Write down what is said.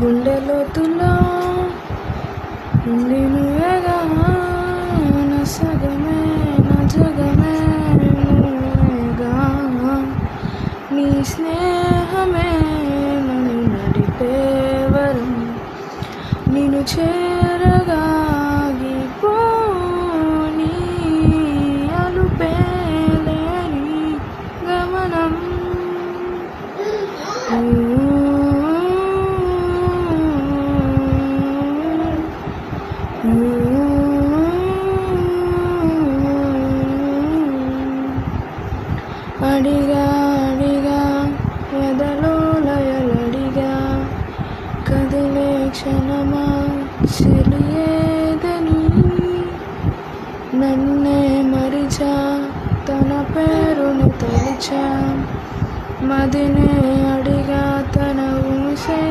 గుండెలోతులో ఉండి నువ్వేగా నా సగమే నా జగమే నువ్వేగా నీ స్నేహమే నన్ను నడిపే వరం నిన్ను చేరగా ఆగిపోని అలుపే లేని గమనం అడిగా అడిగా ఎదలో లయలడిగా కదిలే క్షణమా చెలియేదని నన్నే మరిచా తన పేరుని తలిచా మదినే అడిగా తన ఊసే